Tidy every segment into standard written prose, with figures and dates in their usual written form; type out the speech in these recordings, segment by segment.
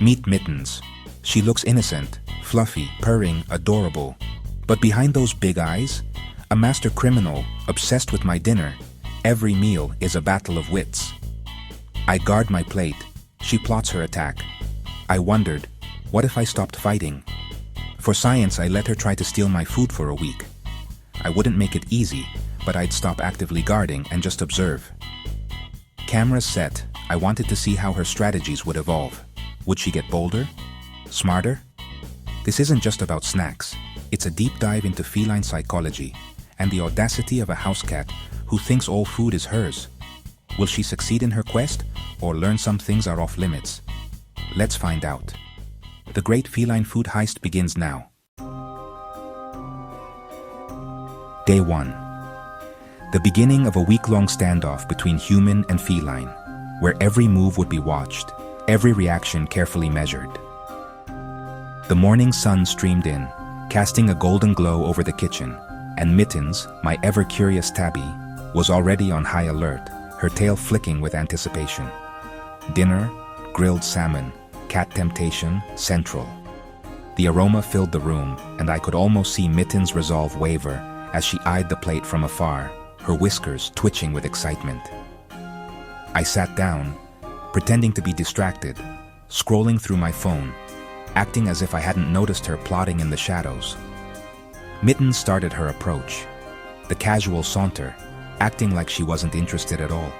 Meet Mittens. She looks innocent, fluffy, purring, adorable. But behind those big eyes, a master criminal obsessed with my dinner. Every meal is a battle of wits. I guard my plate. She plots her attack. I wondered, what if I stopped fighting? For science, I let her try to steal my food for a week. I wouldn't make it easy, but I'd stop actively guarding and just observe. Cameras set, I wanted to see how her strategies would evolve. Would she get bolder? Smarter? This isn't just about snacks. It's a deep dive into feline psychology and the audacity of a house cat who thinks all food is hers. Will she succeed in her quest or learn some things are off limits? Let's find out. The great feline food heist begins now. Day 1. The beginning of a week-long standoff between human and feline, where every move would be watched, every reaction carefully measured. The morning sun streamed in, casting a golden glow over the kitchen, and Mittens, my ever-curious tabby, was already on high alert, her tail flicking with anticipation. Dinner, grilled salmon, cat temptation, central. The aroma filled the room, and I could almost see Mittens' resolve waver as she eyed the plate from afar, her whiskers twitching with excitement. I sat down, pretending to be distracted, scrolling through my phone, acting as if I hadn't noticed her plotting in the shadows. Mittens started her approach, the casual saunter, acting like she wasn't interested at all,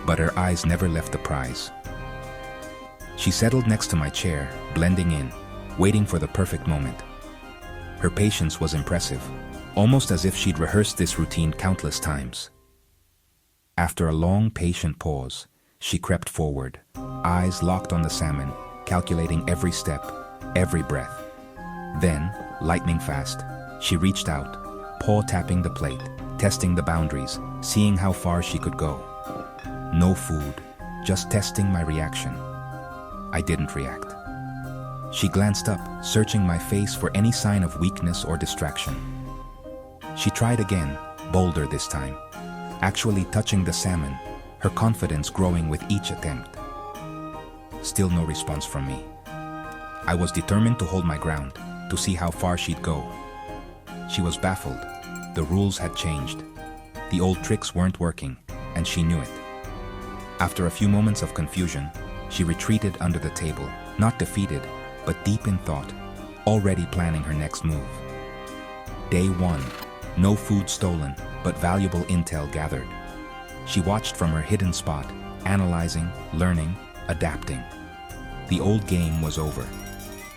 but her eyes never left the prize. She settled next to my chair, blending in, waiting for the perfect moment. Her patience was impressive, almost as if she'd rehearsed this routine countless times. After a long, patient pause, she crept forward, eyes locked on the salmon, calculating every step, every breath. Then, lightning fast, she reached out, paw tapping the plate, testing the boundaries, seeing how far she could go. No food, just testing my reaction. I didn't react. She glanced up, searching my face for any sign of weakness or distraction. She tried again, bolder this time, actually touching the salmon, her confidence growing with each attempt. Still no response from me. I was determined to hold my ground, to see how far she'd go. She was baffled. The rules had changed. The old tricks weren't working, and she knew it. After a few moments of confusion, she retreated under the table, not defeated, but deep in thought, already planning her next move. Day 1. No food stolen, but valuable intel gathered. She watched from her hidden spot, analyzing, learning, adapting. The old game was over.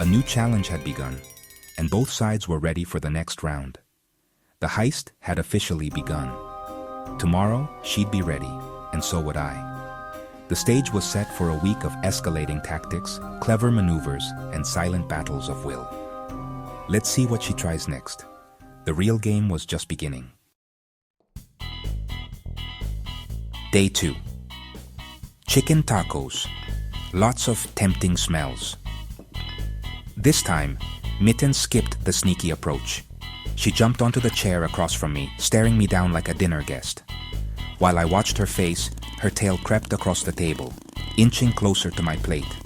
A new challenge had begun, and both sides were ready for the next round. The heist had officially begun. Tomorrow, she'd be ready, and so would I. The stage was set for a week of escalating tactics, clever maneuvers, and silent battles of will. Let's see what she tries next. The real game was just beginning. Day 2. Chicken tacos. Lots of tempting smells. This time, Mittens skipped the sneaky approach. She jumped onto the chair across from me, staring me down like a dinner guest. While I watched her face, her tail crept across the table, inching closer to my plate.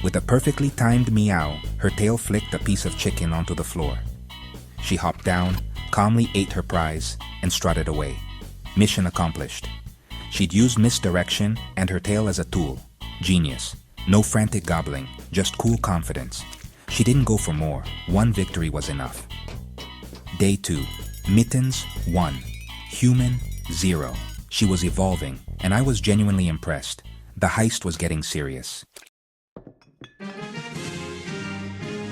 With a perfectly timed meow, her tail flicked a piece of chicken onto the floor. She hopped down, calmly ate her prize, and strutted away. Mission accomplished. She'd used misdirection and her tail as a tool. Genius. No frantic gobbling, just cool confidence. She didn't go for more. One victory was enough. Day 2. Mittens 1. Human 0. She was evolving, and I was genuinely impressed. The heist was getting serious.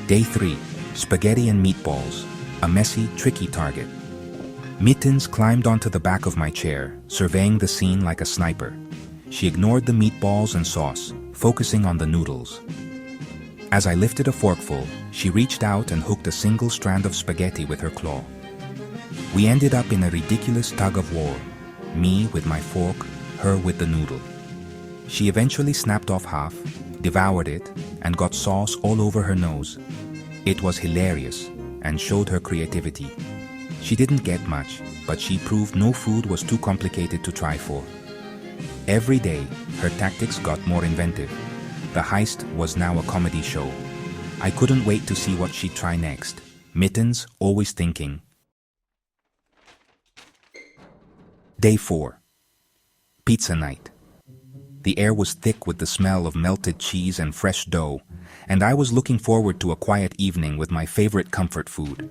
Day 3. Spaghetti and meatballs. A messy, tricky target. Mittens climbed onto the back of my chair, surveying the scene like a sniper. She ignored the meatballs and sauce, focusing on the noodles. As I lifted a forkful, she reached out and hooked a single strand of spaghetti with her claw. We ended up in a ridiculous tug of war. Me with my fork, her with the noodle. She eventually snapped off half, devoured it, and got sauce all over her nose. It was hilarious and showed her creativity. She didn't get much, but she proved no food was too complicated to try for. Every day, her tactics got more inventive. The heist was now a comedy show. I couldn't wait to see what she'd try next. Mittens, always thinking. Day 4. Pizza night. The air was thick with the smell of melted cheese and fresh dough, and I was looking forward to a quiet evening with my favorite comfort food.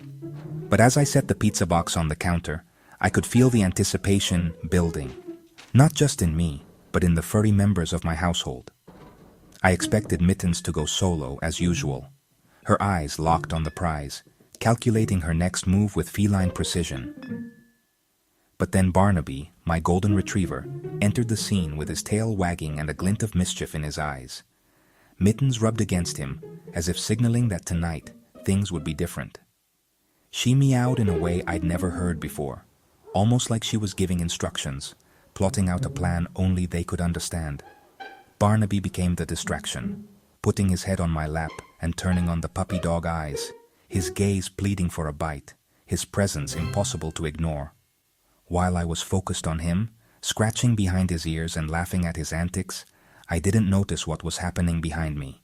But as I set the pizza box on the counter, I could feel the anticipation building. Not just in me, but in the furry members of my household. I expected Mittens to go solo, as usual. Her eyes locked on the prize, calculating her next move with feline precision. But then Barnaby, my golden retriever, entered the scene with his tail wagging and a glint of mischief in his eyes. Mittens rubbed against him, as if signaling that tonight things would be different. She meowed in a way I'd never heard before, almost like she was giving instructions, plotting out a plan only they could understand. Barnaby became the distraction, putting his head on my lap and turning on the puppy dog eyes, his gaze pleading for a bite, his presence impossible to ignore. While I was focused on him, scratching behind his ears and laughing at his antics, I didn't notice what was happening behind me.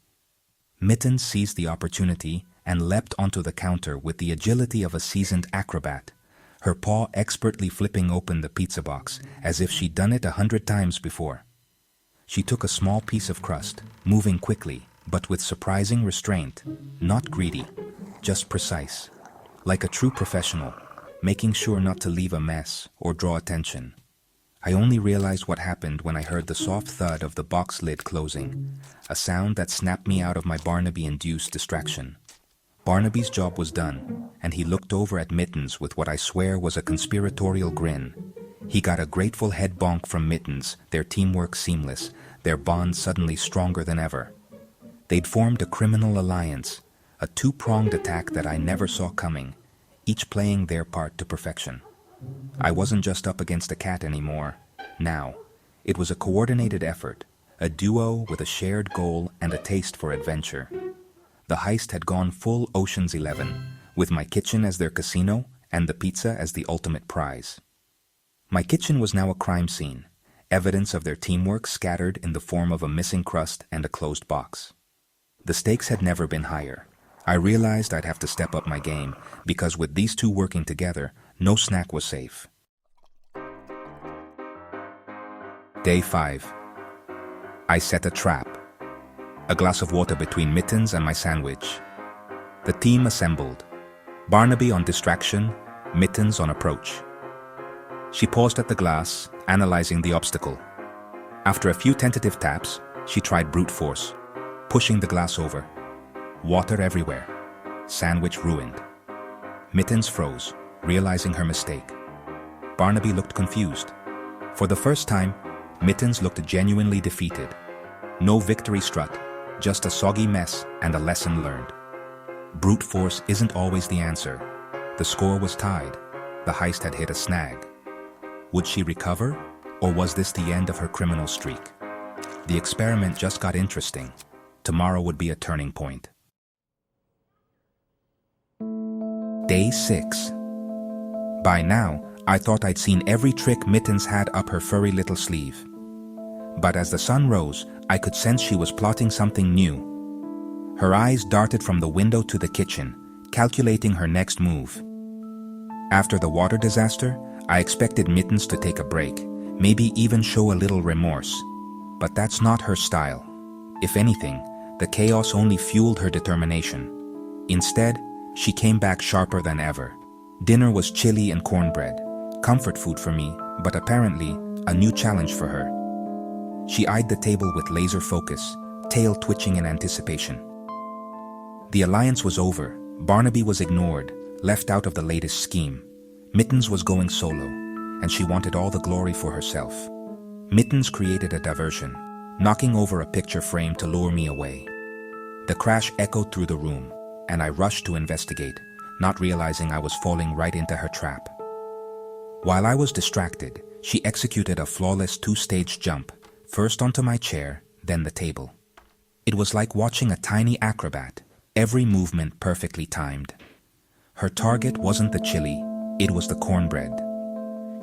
Mittens seized the opportunity and leapt onto the counter with the agility of a seasoned acrobat, her paw expertly flipping open the pizza box as if she'd done it 100 times before. She took a small piece of crust, moving quickly, but with surprising restraint, not greedy, just precise, like a true professional, making sure not to leave a mess or draw attention. I only realized what happened when I heard the soft thud of the box lid closing, a sound that snapped me out of my Barnaby-induced distraction. Barnaby's job was done, and he looked over at Mittens with what I swear was a conspiratorial grin. He got a grateful head bonk from Mittens, their teamwork seamless, their bond suddenly stronger than ever. They'd formed a criminal alliance, a two-pronged attack that I never saw coming, each playing their part to perfection. I wasn't just up against a cat anymore. Now, it was a coordinated effort, a duo with a shared goal and a taste for adventure. The heist had gone full Ocean's 11, with my kitchen as their casino and the pizza as the ultimate prize. My kitchen was now a crime scene, evidence of their teamwork scattered in the form of a missing crust and a closed box. The stakes had never been higher. I realized I'd have to step up my game, because with these two working together, no snack was safe. Day 5. I set a trap. A glass of water between Mittens and my sandwich. The team assembled. Barnaby on distraction, Mittens on approach. She paused at the glass, analyzing the obstacle. After a few tentative taps, she tried brute force, pushing the glass over. Water everywhere. Sandwich ruined. Mittens froze, realizing her mistake. Barnaby looked confused. For the first time, Mittens looked genuinely defeated. No victory strut, just a soggy mess and a lesson learned. Brute force isn't always the answer. The score was tied. The heist had hit a snag. Would she recover, or was this the end of her criminal streak? The experiment just got interesting. Tomorrow would be a turning point. Day 6. By now, I thought I'd seen every trick Mittens had up her furry little sleeve. But as the sun rose, I could sense she was plotting something new. Her eyes darted from the window to the kitchen, calculating her next move. After the water disaster, I expected Mittens to take a break, maybe even show a little remorse. But that's not her style. If anything, the chaos only fueled her determination. Instead, she came back sharper than ever. Dinner was chili and cornbread, comfort food for me, but apparently a new challenge for her. She eyed the table with laser focus, tail twitching in anticipation. The alliance was over. Barnaby was ignored, left out of the latest scheme. Mittens was going solo, and she wanted all the glory for herself. Mittens created a diversion, knocking over a picture frame to lure me away. The crash echoed through the room, and I rushed to investigate, not realizing I was falling right into her trap. While I was distracted, she executed a flawless two-stage jump, first onto my chair, then the table. It was like watching a tiny acrobat, every movement perfectly timed. Her target wasn't the chili, it was the cornbread.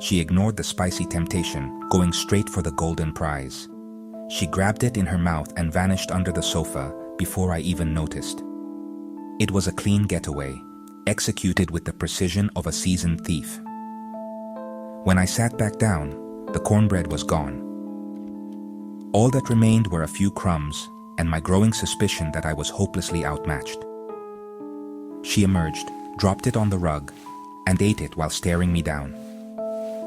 She ignored the spicy temptation, going straight for the golden prize. She grabbed it in her mouth and vanished under the sofa before I even noticed. It was a clean getaway, executed with the precision of a seasoned thief. When I sat back down, the cornbread was gone. All that remained were a few crumbs and my growing suspicion that I was hopelessly outmatched. She emerged, dropped it on the rug, and ate it while staring me down.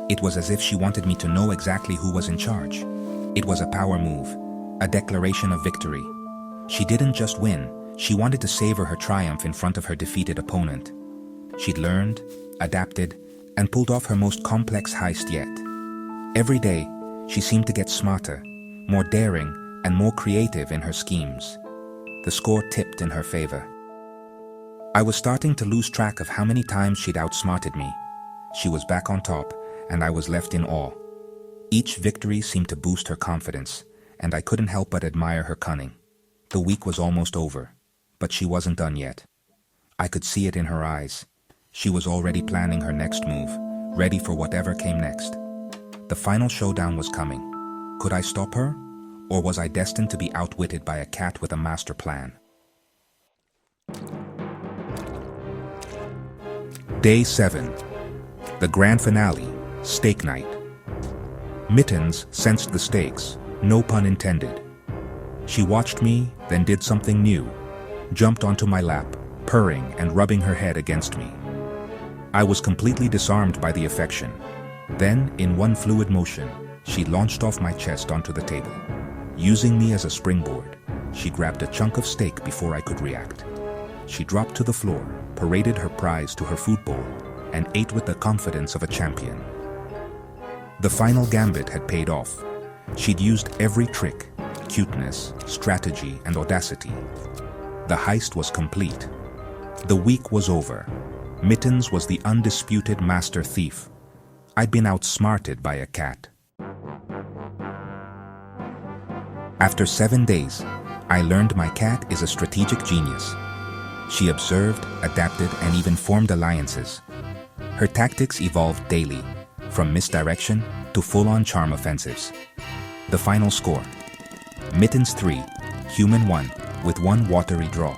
It was as if she wanted me to know exactly who was in charge. It was a power move, a declaration of victory. She didn't just win, she wanted to savor her triumph in front of her defeated opponent. She'd learned, adapted, and pulled off her most complex heist yet. Every day, she seemed to get smarter, more daring, and more creative in her schemes. The score tipped in her favor. I was starting to lose track of how many times she'd outsmarted me. She was back on top, and I was left in awe. Each victory seemed to boost her confidence, and I couldn't help but admire her cunning. The week was almost over, but she wasn't done yet. I could see it in her eyes. She was already planning her next move, ready for whatever came next. The final showdown was coming. Could I stop her? Or was I destined to be outwitted by a cat with a master plan? Day 7. The grand finale, steak night. Mittens sensed the stakes, no pun intended. She watched me, then did something new, jumped onto my lap, purring and rubbing her head against me. I was completely disarmed by the affection. Then, in one fluid motion, she launched off my chest onto the table. Using me as a springboard, she grabbed a chunk of steak before I could react. She dropped to the floor, paraded her prize to her food bowl, and ate with the confidence of a champion. The final gambit had paid off. She'd used every trick, cuteness, strategy, and audacity. The heist was complete. The week was over. Mittens was the undisputed master thief. I'd been outsmarted by a cat. After 7 days, I learned my cat is a strategic genius. She observed, adapted, and even formed alliances. Her tactics evolved daily, from misdirection to full-on charm offensives. The final score: Mittens 3, Human 1, with 1 watery draw.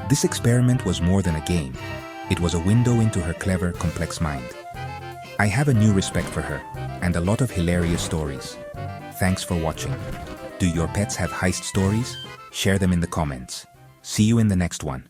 This experiment was more than a game. It was a window into her clever, complex mind. I have a new respect for her, and a lot of hilarious stories. Thanks for watching. Do your pets have heist stories? Share them in the comments. See you in the next one.